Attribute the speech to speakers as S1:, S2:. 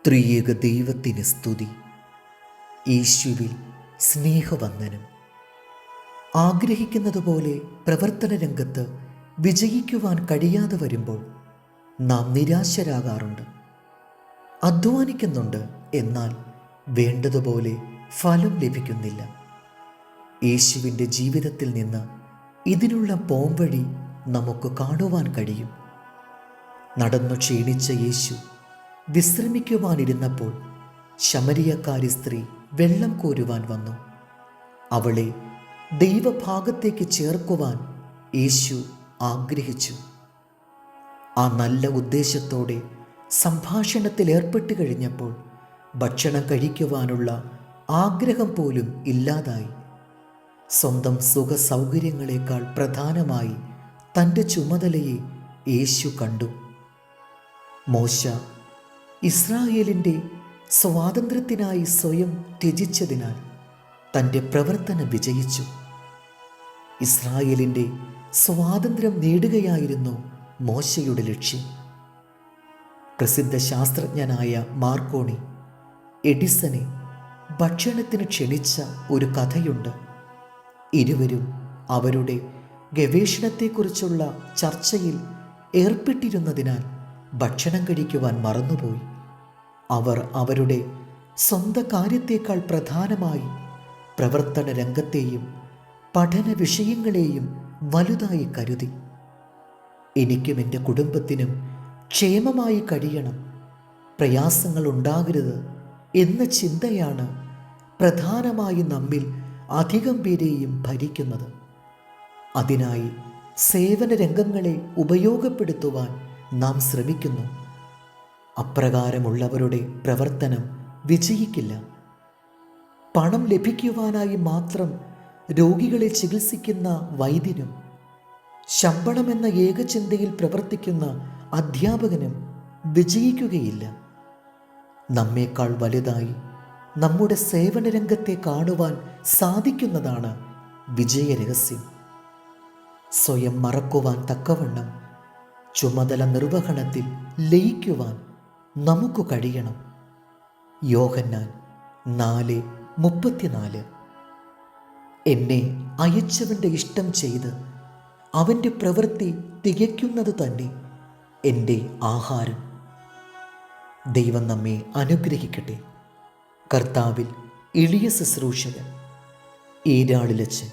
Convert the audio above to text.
S1: ത്രിയേക ദൈവത്തിന് സ്തുതി. യേശുവിൽ സ്നേഹവന്ദനം. ആഗ്രഹിക്കുന്നതുപോലെ പ്രവർത്തന രംഗത്ത് വിജയിക്കുവാൻ കഴിയാതെ വരുമ്പോൾ നാം നിരാശരാകാറുണ്ട്. അധ്വാനിക്കുന്നുണ്ട്, എന്നാൽ വേണ്ടതുപോലെ ഫലം ലഭിക്കുന്നില്ല. യേശുവിൻ്റെ ജീവിതത്തിൽ നിന്ന് ഇതിനുള്ള പോംവഴി നമുക്ക് കാണുവാൻ കഴിയും. നടന്നു ക്ഷീണിച്ച യേശു വിശ്രമിക്കുവാനിരുന്നപ്പോൾ ശമരിയക്കാരി സ്ത്രീ വെള്ളം കോരുവാൻ വന്നു. അവളെ ദൈവഭാഗത്തേക്ക് ചേർക്കുവാൻ യേശു ആഗ്രഹിച്ചു. ആ നല്ല ഉദ്ദേശത്തോടെ സംഭാഷണത്തിൽ ഏർപ്പെട്ട് കഴിഞ്ഞപ്പോൾ ഭക്ഷണം കഴിക്കുവാനുള്ള ആഗ്രഹം പോലും ഇല്ലാതായി. സ്വന്തം സുഖ സൗകര്യങ്ങളെക്കാൾ പ്രധാനമായി തൻ്റെ ചുമതലയെ യേശു കണ്ടു. മോശ ഇസ്രായേലിൻ്റെ സ്വാതന്ത്ര്യത്തിനായി സ്വയം ത്യജിച്ചതിനാൽ തൻ്റെ പ്രവർത്തനം വിജയിച്ചു. ഇസ്രായേലിൻ്റെ സ്വാതന്ത്ര്യം നേടുകയായിരുന്നു മോശയുടെ ലക്ഷ്യം. പ്രസിദ്ധ ശാസ്ത്രജ്ഞനായ മാർക്കോണി എഡിസനെ ഭക്ഷണത്തിന് ക്ഷണിച്ച ഒരു കഥയുണ്ട്. ഇരുവരും അവരുടെ ഗവേഷണത്തെക്കുറിച്ചുള്ള ചർച്ചയിൽ ഏർപ്പെട്ടിരുന്നതിനാൽ ഭക്ഷണം കഴിക്കുവാൻ മറന്നുപോയി. അവർ അവരുടെ സ്വന്തം കാര്യത്തേക്കാൾ പ്രധാനമായി പ്രവർത്തന രംഗത്തെയും പഠന വിഷയങ്ങളെയും വലുതായി കരുതി. എനിക്കും എൻ്റെ കുടുംബത്തിനും ക്ഷേമമായി കഴിയണം, പ്രയാസങ്ങൾ ഉണ്ടാകരുത് എന്ന ചിന്തയാണ് പ്രധാനമായി നമ്മിൽ അധികം പേരെയും ഭരിക്കുന്നത്. അതിനായി സേവന രംഗങ്ങളെ ഉപയോഗപ്പെടുത്തുവാൻ നാം ശ്രമിക്കുന്നു. അപ്രകാരമുള്ളവരുടെ പ്രവർത്തനം വിജയിക്കില്ല. പണം ലഭിക്കുവാനായി മാത്രം രോഗികളെ ചികിത്സിക്കുന്ന വൈദ്യനും ശമ്പളമെന്ന ഏകചിന്തയിൽ പ്രവർത്തിക്കുന്ന അധ്യാപകനും വിജയിക്കുകയില്ല. നമ്മേക്കാൾ വലുതായി നമ്മുടെ സേവന രംഗത്തെ കാണുവാൻ സാധിക്കുന്നതാണ് വിജയരഹസ്യം. സ്വയം മറക്കുവാൻ തക്കവണ്ണം ചുമതല നിർവഹണത്തിൽ ലയിക്കുവാൻ നമുക്ക് കഴിയണം. യോഹന്നാൻ 4:34. എന്നെ അയച്ചവൻ്റെ ഇഷ്ടം ചെയ്ത് അവൻ്റെ പ്രവൃത്തി തികയ്ക്കുന്നത് തന്നെ എൻ്റെ ആഹാരം. ദൈവം നമ്മെ അനുഗ്രഹിക്കട്ടെ. കർത്താവിൽ എളിയ ശുശ്രൂഷകൻ, ഈരാളിലച്ചൻ.